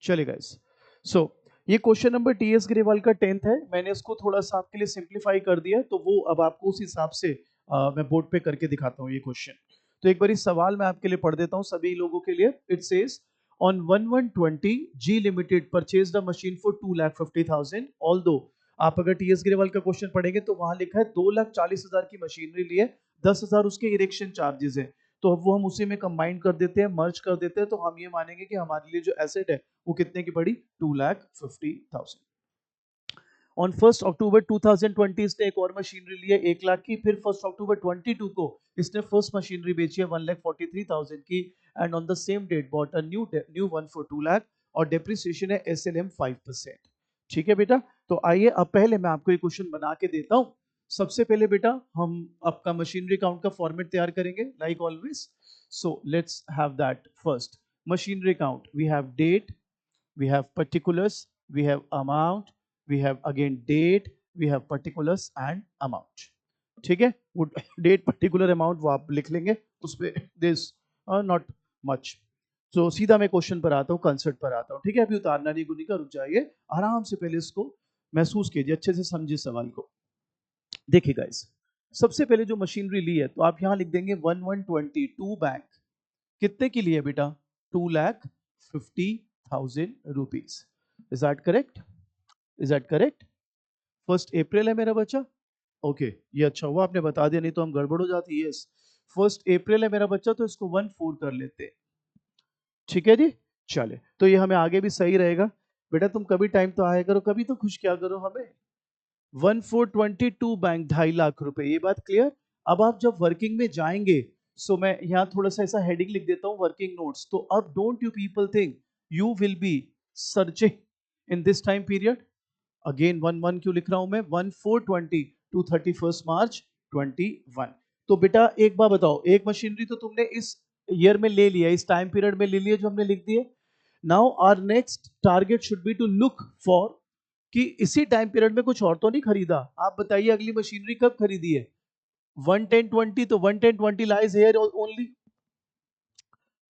चलिए गाइस, सो ये question number TS Grewal का 10th है। मैंने इसको थोड़ा सा आपके लिए सिंप्लीफाई कर दिया है, तो वो अब आपको उस हिसाब से मैं बोर्ड पे करके दिखाता हूँ ये क्वेश्चन। तो एक बारी सवाल मैं आपके लिए पढ़ देता हूँ सभी लोगों के लिए। It says on 1120 G limited purchased a machine for 2,50,000। Although आप अगर टीएस ग्रेवाल का क्वेश्चन पढ़ेंगे तो वहां लिखा है 2,40,000 की मशीनरी लिए, 10,000 उसके इरेक्शन चार्जेस है। तो अब वो हम उसी में कंबाइन कर देते हैं, मर्ज कर देते हैं, तो हम ये मानेंगे कि हमारे लिए जो एसेट है वो कितने की पड़ी, 2,50,000। ऑन 1 अक्टूबर 2020 इसने एक और मशीनरी ली है 1 लाख की। फिर 1 अक्टूबर 22 को इसने फर्स्ट मशीनरी बेची है 1,43,000 की, and on the same date bought a new one for 2 lakh, और डेप्रिसिएशन है SLM 5%। ठीक है बेटा, तो आइए अब पहले मैं आपको एक क्वेश्चन बना के देता हूं। सबसे पहले बेटा हम आपका मशीनरी अकाउंट का फॉर्मेट तैयार करेंगे like always. So let's have that first. Machinery account, we have date, we have particulars, we have amount, we have again date, we have particulars and amount. ठीक है, वो डेट पर्टिकुलर अमाउंट वो आप लिख लेंगे उस पे, दिस नॉट मच। तो सीधा मैं क्वेश्चन पर आता हूँ, कंसेप्ट पर आता हूँ। ठीक है, अभी उतारना नहीं गुनी का, रुक जाइए आराम से, पहले इसको महसूस कीजिए, अच्छे से समझिए सवाल को। देखिए गाइस, सबसे पहले जो मशीनरी ली है तो आप यहां लिख देंगे 1122 बैंक कितने की लिए बेटा, 2,50,000 rupees. Is that correct? Is that correct? 1 अप्रैल है मेरा बच्चा। ओके, ये अच्छा हुआ आपने बता दिया, नहीं तो हम गड़बड़ हो जाती। यस, 1 अप्रैल है मेरा बच्चा, तो इसको 1/4 कर लेते हैं। ठीक है जी, चले, तो ये हमें आगे भी सही रहेगा। बेटा तुम कभी टाइम तो आया करो, कभी तो खुश क्या करो हमें। 1,422 बैंक, 2.5 लाख रुपए, ये बात क्लियर। अब आप जब वर्किंग में जाएंगे, सो मैं यहाँ थोड़ा सा ऐसा हेडिंग लिख देता हूँ, वर्किंग नोट्स। तो अब don't you people think you will be searching in this time period. Again 1/1 क्यों लिख रहा हूं मैं, 1/4/20 टू 31 मार्च 2021। तो बेटा एक बार बताओ, एक मशीनरी तो तुमने इस ईयर में ले लिया, इस टाइम पीरियड में ले लिया जो हमने लिख दिए। Now our next target should be to look for कि इसी टाइम पीरियड में कुछ और तो नहीं खरीदा। आप बताइए अगली मशीनरी कब खरीदी है, 1/10/20, तो 1/10/20 लाइज हियर ओनली।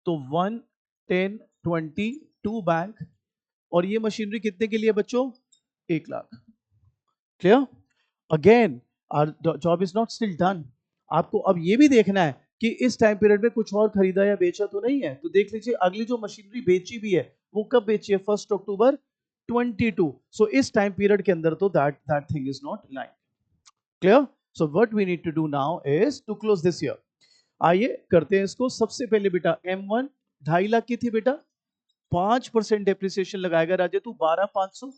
तो 1/10/22 बैंक, और ये मशीनरी कितने के लिए बच्चों, 1 lakh. Clear? Again our job is not still done. आपको अब ये भी देखना है कि इस टाइम पीरियड में कुछ और खरीदा या बेचा तो नहीं है। तो देख लीजिए अगली जो मशीनरी बेची भी है वो कब बेची है, 1 अक्टूबर 22। सो इस टाइम पीरियड के अंदर तो that thing is not line. Clear? So what we need to do now is to close this year. आइए करते हैं इसको। सबसे पहले बेटा M1 2.5 लाख की थी बेटा, 5% डेप्रिसिएशन लगाएगा राजे तू, 12,500।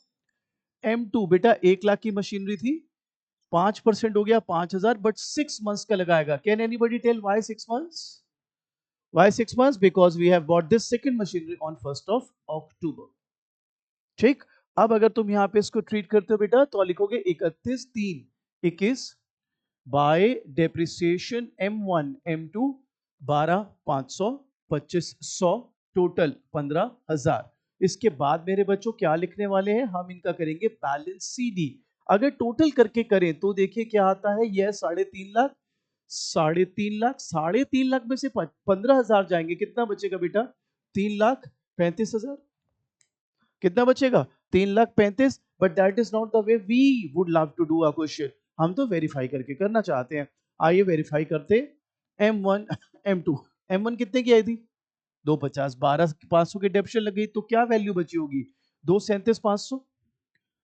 M2 बेटा 1 लाख की मशीनरी थी, 5% हो गया 5,000, बट 6 मंथ्स का लगाएगा। Can anybody tell why 6 months? Why 6 months? Because we have bought this second machinery on 1 October। ठीक, अब अगर तुम यहां पे इसको ट्रीट करते हो बेटा तो लिखोगे 31/3/21 bye depreciation M1 M2 12,500 2500, total 15,000। इसके बाद मेरे बच्चों क्या लिखने वाले हैं, हम इनका करेंगे बैलेंस CD। अगर टोटल करके करें तो देखिए क्या आता है, यह 3.5 लाख, 3.5 लाख, 3.5 लाख में से 15,000 जाएंगे, कितना बचेगा बेटा, 3,35,000। कितना बचेगा, 3,35,000। But that is not the way we would love to do a question. हम तो वेरीफाई करके करना चाहते हैं। आइए वेरीफाई करते। M1 M2, M1 कितने की आई थी, 250, 12,500 की डेप्शन लग गई, तो क्या वैल्यू बची होगी, 237,500।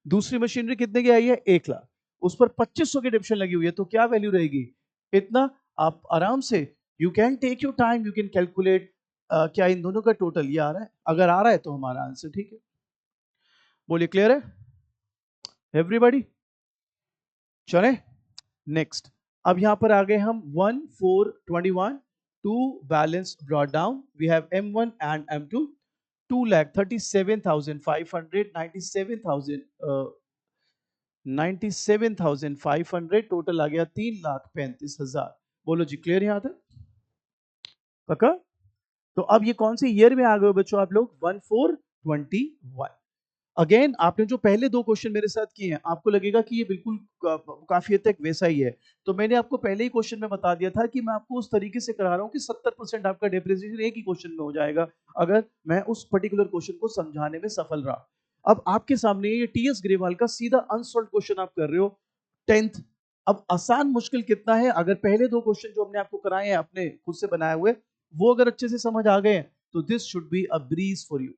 दूसरी मशीनरी कितने की आई है, 1 लाख, उस पर 2,500 की डेप्शन लगी हुई है, तो क्या वैल्यू रहेगी, इतना। आप आराम से, you can take your time, you can calculate. क्या इन दोनों का टोटल ये आ रहा है? अगर आ रहा है तो हमारा आंसर ठीक है। बोलिए क्लियर है एवरीबॉडी? चले नेक्स्ट। अब यहां पर आ गए हम 1/4/21 to balance brought down. We have M1 and M2, 2,37,500, 97,500, total आ गया 3,35,000। बोलो जी क्लियर यहां तक, पक्का? तो अब ये कौन से ईयर में आ गए बच्चों आप लोग, 1/4/21। अगेन आपने जो पहले दो क्वेश्चन मेरे साथ किए हैं, आपको लगेगा कि ये बिल्कुल काफी हद तक वैसा ही है। तो मैंने आपको पहले ही क्वेश्चन में बता दिया था कि मैं आपको उस तरीके से करा रहा हूँ कि 70% आपका डेप्रिसिएशन एक ही क्वेश्चन में हो जाएगा, अगर मैं उस पर्टिकुलर क्वेश्चन को समझाने में सफल रहा। अब आपके सामने ये टीएस ग्रेवाल का सीधा अनसॉल्व क्वेश्चन आप कर रहे हो 10th। अब आसान मुश्किल कितना है, अगर पहले दो क्वेश्चन जो हमने आपको कराए हैं अपने खुद से बनाए हुए, वो अगर अच्छे से समझ आ गए तो this should be a breeze for you.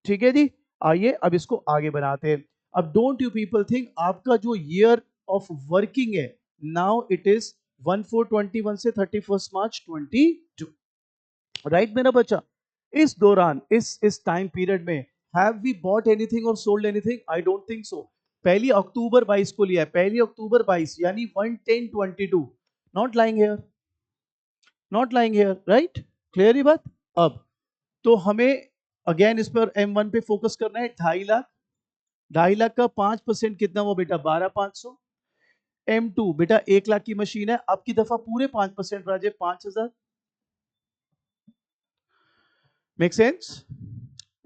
ठीक है जी, आइए अब इसको आगे बनाते हैं। अब डोंट यू पीपल थिंक आपका जो ईयर ऑफ वर्किंग है, नाउ इट इज 1421 से 31 मार्च 22, राइट मेरा बच्चा। इस दौरान इस टाइम पीरियड में हैव वी बॉट एनीथिंग और sold anything? I don't think so. पहली अक्टूबर 22 को लिया है, पहली अक्टूबर 22 यानी 1/10/22, not lying here, not lying here, right? Clear ही बात। अब तो हमें अगेन इस पर M1 पे फोकस करना है। 2.5 लाख, 2.5 लाख का 5% कितना हुआ बेटा? 12,500। M2 बेटा 1 लाख की मशीन है, अब की दफा पूरे 5% राजे 5,000। Make sense?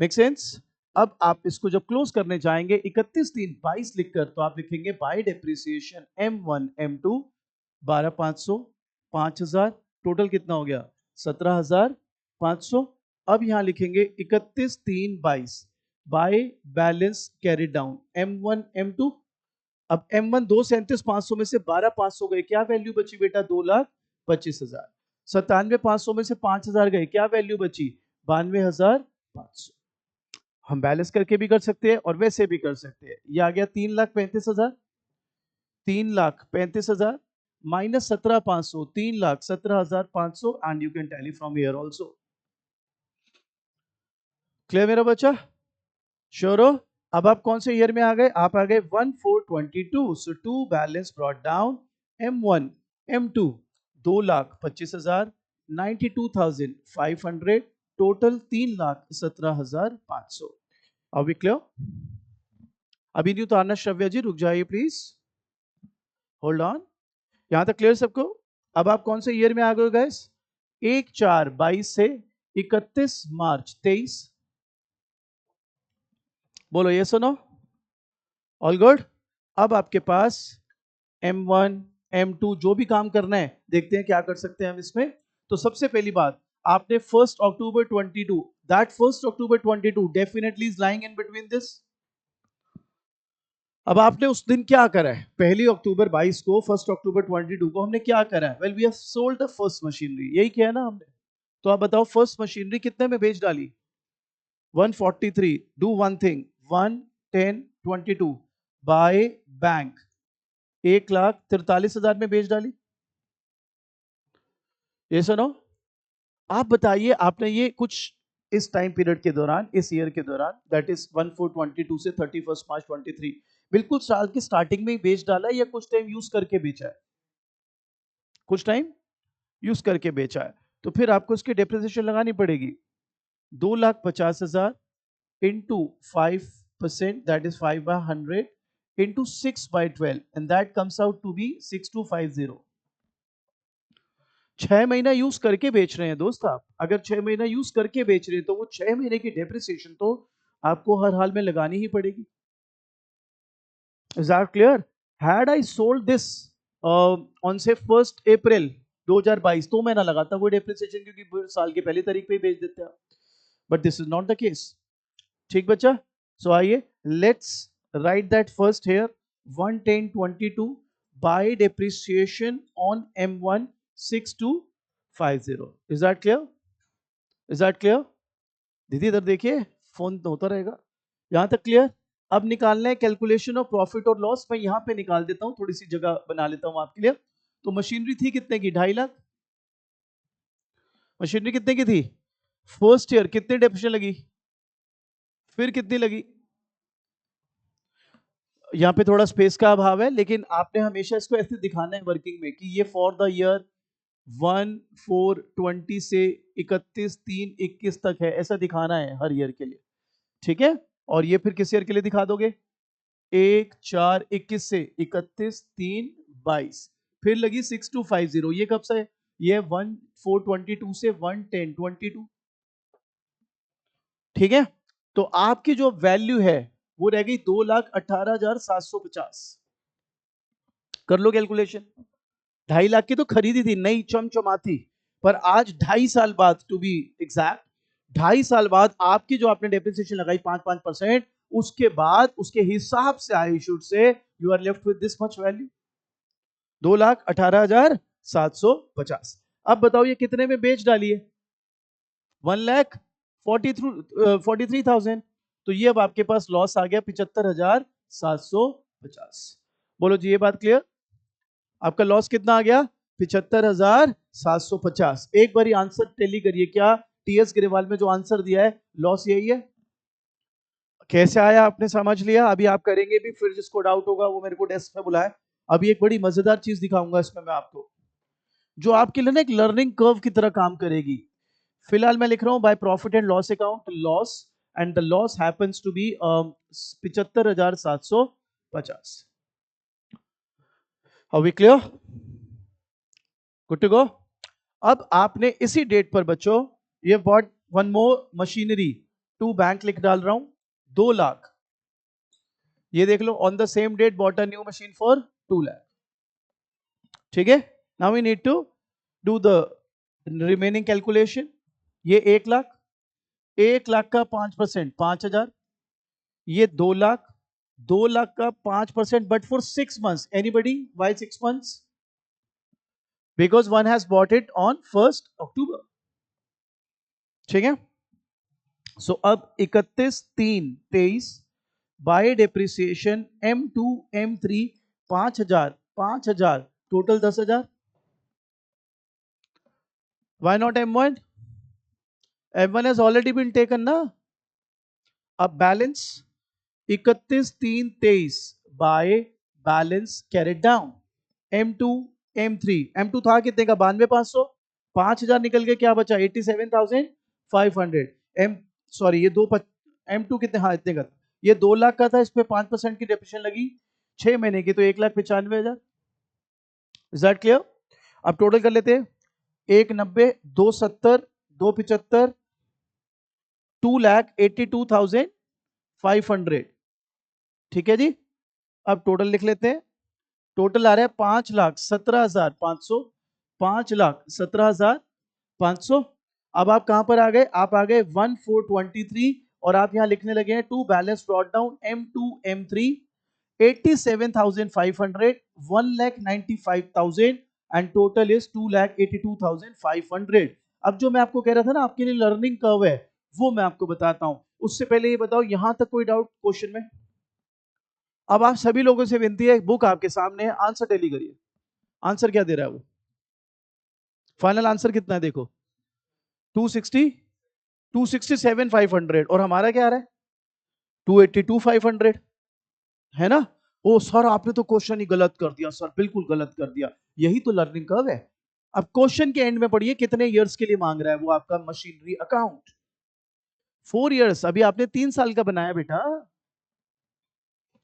Make sense? अब आप इसको जब क्लोज करने जाएंगे 31/3/22 लिखकर, तो आप लिखेंगे bye depreciation M1 M2 12,500 5,000, total कितना हो गया? 17,500। अब यहां लिखेंगे 31/3/22 by balance carry down M1 M2। अब M1 2,37,500 में से 12,500 गए, क्या वैल्यू बची बेटा? 2,25,000। 97,500 में से 5,000 गए, क्या वैल्यू बची? 92,500। हम बैलेंस करके भी कर सकते हैं और वैसे भी कर सकते हैं। ये आ गया 3,35,000, 3,35,000 minus 17,500, 3,17,500, and you can tally from here also. Clear मेरा बच्चा? श्योर हो? अब आप कौन से ईयर में आ गए? आप आ गए 1422। So to balance brought down M1 M2 2,25,000 92,500, total 3,17,500। Are we clear? अभी नहीं उतारना श्रव्या जी, रुक जाइए प्लीज, होल्ड ऑन। यहां तक क्लियर सबको? अब आप कौन से ईयर में आ गए गाइस? 1/4/22 से 31 मार्च 23। बोलो ये सुनो, ऑल गुड। अब आपके पास M1 M2 जो भी काम करना है, देखते हैं क्या कर सकते हैं हम इसमें। तो सबसे पहली बात, आपने 1 अक्टूबर 22, that 1 October 22 definitely is lying in between this. अब आपने उस दिन क्या करा है? 1 अक्टूबर 22 को, 1 अक्टूबर 22 को हमने क्या करा है? Well we have sold the first machinery, यही किया ना हमने। तो आप बताओ फर्स्ट मशीनरी कितने में बेच डाली? 143। Do one thing, 1/10/22 by bank 1,43,000 में बेच डाली। ये सुनो, आप बताइए, आपने ये कुछ इस टाइम पीरियड के दौरान, इस ईयर के दौरान, दैट इज 1/4/22 से 31 मार्च 23, बिल्कुल साल की स्टार्टिंग में ही बेच डाला है या कुछ टाइम यूज करके बेचा है? कुछ टाइम यूज करके बेचा है, तो फिर आपको इसकी डेप्रिसिएशन लगानी पड़ेगी। 2,50,000 इंटू 5%, दैट इज 5/100 into 6/12, and that comes out to be 6,250। 6 महीना यूज करके बेच रहे हैं दोस्त आप। अगर 6 महीना यूज करके बेच रहे हैं तो वो 6 महीने की डेप्रिसिएशन तो आपको हर हाल में लगानी ही पड़ेगी। Is that clear? Had I sold this on say 1 April 2022, तो मैं ना लगाता कोई डेप्रिसिएशन, क्योंकि साल के पहली तारीख पे ही बेच देते हैं। But this is not the case. ठीक बच्चा? सो आइए let's write that first here, 1/10/22 by depreciation on M1 6250। Is that clear? Is that clear? दीदी इधर देखिए, फोन तो होता रहेगा। यहां तक क्लियर? अब निकालना है कैलकुलेशन ऑफ प्रॉफिट और लॉस। मैं यहां पे निकाल देता हूं, थोड़ी सी जगह बना लेता हूं आपके लिए। तो मशीनरी थी कितने की? 2.5 लाख। मशीनरी कितने की थी? फर्स्ट ईयर कितनी डेप्रिसिएशन लगी? फिर कितनी लगी? यहाँ पे थोड़ा स्पेस का अभाव है, लेकिन आपने हमेशा इसको ऐसे दिखाना है वर्किंग में कि ये फॉर द ईयर 1/4/20 से 31/3/21 तक है, ऐसा दिखाना है हर ईयर के लिए। ठीक है? और ये फिर किस ईयर के लिए दिखा दोगे? 1/4/21 से 31/3/22। फिर लगी 6,250, ये कब से है? ये 1/4/22 से 1/10/22। ठीक है? तो आपकी जो वैल्यू है वो रह गई 2,18,750। कर लो कैलकुलेशन। 2.5 लाख की तो खरीदी थी नई चमचमाती, पर आज 2.5 साल बाद, टू बी एग्जैक्ट 2.5 साल बाद आपकी जो आपने डेप्रिसिएशन लगाई 5-5%, उसके बाद उसके हिसाब से I should say you are left with this much value, 2,18,750। अब बताओ ये कितने में बेच डालिए, 1,43,000। तो ये अब आपके पास लॉस आ गया 75,750। बोलो जी, ये बात क्लियर? आपका लॉस कितना आ गया? 75,750। एक बारी आंसर टेली करिए, क्या टीएस ग्रेवाल में जो आंसर दिया है लॉस यही है? कैसे आया आपने समझ लिया? अभी आप करेंगे भी, फिर जिसको डाउट होगा वो मेरे को डेस्क पे बुलाए। अभी एक बड़ी मजेदार चीज दिखाऊंगा इसमें मैं आपको, जो आपके लिए ना एक लर्निंग कर्व की तरह काम करेगी। फिलहाल मैं लिख रहा हूं by profit and loss account loss, and the loss happens to be 75,750। How we clear? Good to go. अब आपने इसी डेट पर बच्चों ये bought one more machinery to bank लिख डाल रहा हूं, 2 लाख। ये देख लो, on the same date bought a new machine for 2 lakh. ठीक है, now we need to do the remaining calculation. ये 1 लाख, 1 लाख का 5% 5,000, ये 2 लाख, 2 लाख का 5%, but for 6 months। Anybody why 6 months? Because one has bought it on 1 अक्टूबर। ठीक है, सो अब 31/3/23 bye depreciation M2 M3 5,000 5,000 total 10,000। Why not M1? M1 has already been taken ना। अब balance 31/3/23 by balance carried down M2 M3। M2 था कितने का? 92,500, 5,000 निकल के क्या बचा? 87,500। M सॉरी ये दो M2 कितने, हाँ इतने का था। ये 2 लाख का था, इस पे 5% की डेप्रिसिएशन लगी 6 महीने की, तो 1,95,000। Is that clear? अब टोटल कर लेते हैं, 1,90, 2,70, 2,75, 2,82,500। ठीक है जी, अब टोटल लिख लेते हैं। टोटल आ रहा है 5,17,500, 5,17,500। अब आप कहां पर आ गए? आप आ गए 1,423, और आप यहां लिखने लगे हैं to balance brought down M2 M3 87,500, 1,95,000, and total is 2,82,500। अब जो मैं आपको कह रहा था ना आपके लिए लर्निंग कर्व है, वो मैं आपको बताता हूं। उससे पहले ये बताओ, यहां तक कोई डाउट क्वेश्चन में? अब आप सभी लोगों से विनती है, बुक आपके सामने है, आंसर टेली करिए। आंसर क्या दे रहा है वो? फाइनल आंसर कितना है देखो, 260, 267,500, और हमारा क्या आ रहा है? 282,500, है ना? ओ सर आपने तो क्वेश्चन ही गलत कर दिया सर, बिल्कुल गलत कर दिया। यही तो लर्निंग कर्व है। अब क्वेश्चन के एंड में पढ़िए कितने इयर्स के लिए मांग रहा है वो आपका मशीनरी अकाउंट। 4 इयर्स। अभी आपने 3 साल का बनाया बेटा,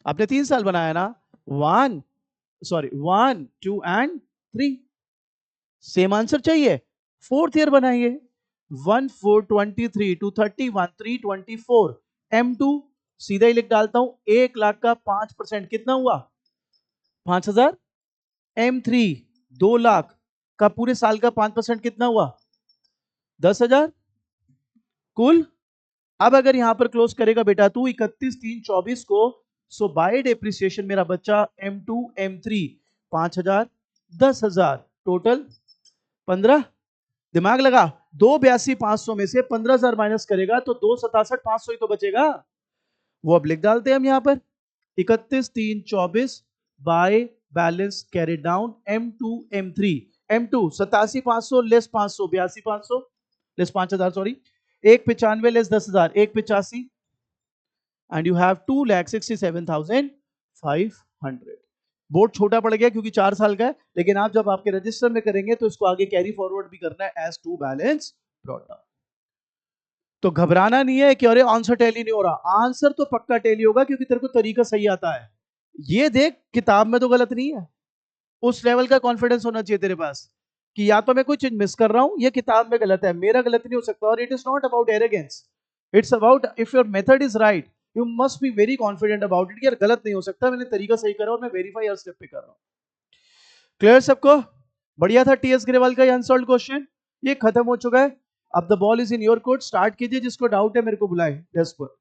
आपने 3 साल बनाया ना। 1 2 एंड 3। सेम आंसर चाहिए, 4th ईयर बनाइए। 1,423 to 31 324 M2 सीधा ही लिख डालता हूं, 1 लाख का 5% कितना हुआ? 5,000। M3 2 लाख का पूरे साल का 5% कितना हुआ? 10,000 कुल। अब अगर यहां पर क्लोज करेगा बेटा तू 31/3/24 को, सो बाय डेप्रिसिएशन मेरा बच्चा M2 M3 5,000 10,000 टोटल 15। दिमाग लगा, 2,82,500 में से 15,000 माइनस करेगा तो 2,67,500 ही तो बचेगा। वो अब लिख डालते हैं हम यहां पर, 31/3/24 by balance carry down M2 M3। M2 87,500 less 500 82,500 less 5,000 sorry, 1,95 less 10,000 1,85, and you have 2,67,500। Board छोटा पड़ गया क्योंकि 4 साल का है, लेकिन आप जब आपके रजिस्टर में करेंगे तो इसको आगे कैरी फॉरवर्ड भी करना है as to balance brought down. तो घबराना नहीं है कि अरे आंसर टैली नहीं हो रहा, आंसर तो पक्का टैली होगा क्योंकि तेरे को तरीका सही आता है। ये देख किताब में तो गलत नहीं है, उस लेवल का कॉन्फिडेंस होना चाहिए तेरे पास कि या तो मैं कोई चीज मिस कर रहा हूं, ये किताब में गलत है, मेरा गलत नहीं हो सकता। और it is not about arrogance, it's about if your method is right, you must be very confident about it, यार गलत नहीं हो सकता, मैंने तरीका सही करा और मैं वेरीफाई हर स्टेप पे कर रहा हूँ। क्लियर सबको? बढ़िया था टीएस ग्रेवाल का ये अनसॉल्व्ड क्वेश्चन, ये खत्म हो चुका है। अब the ball is in your court, start कीजिए, जिसको डाउट है मेरे को बुलाए डेस्क पर।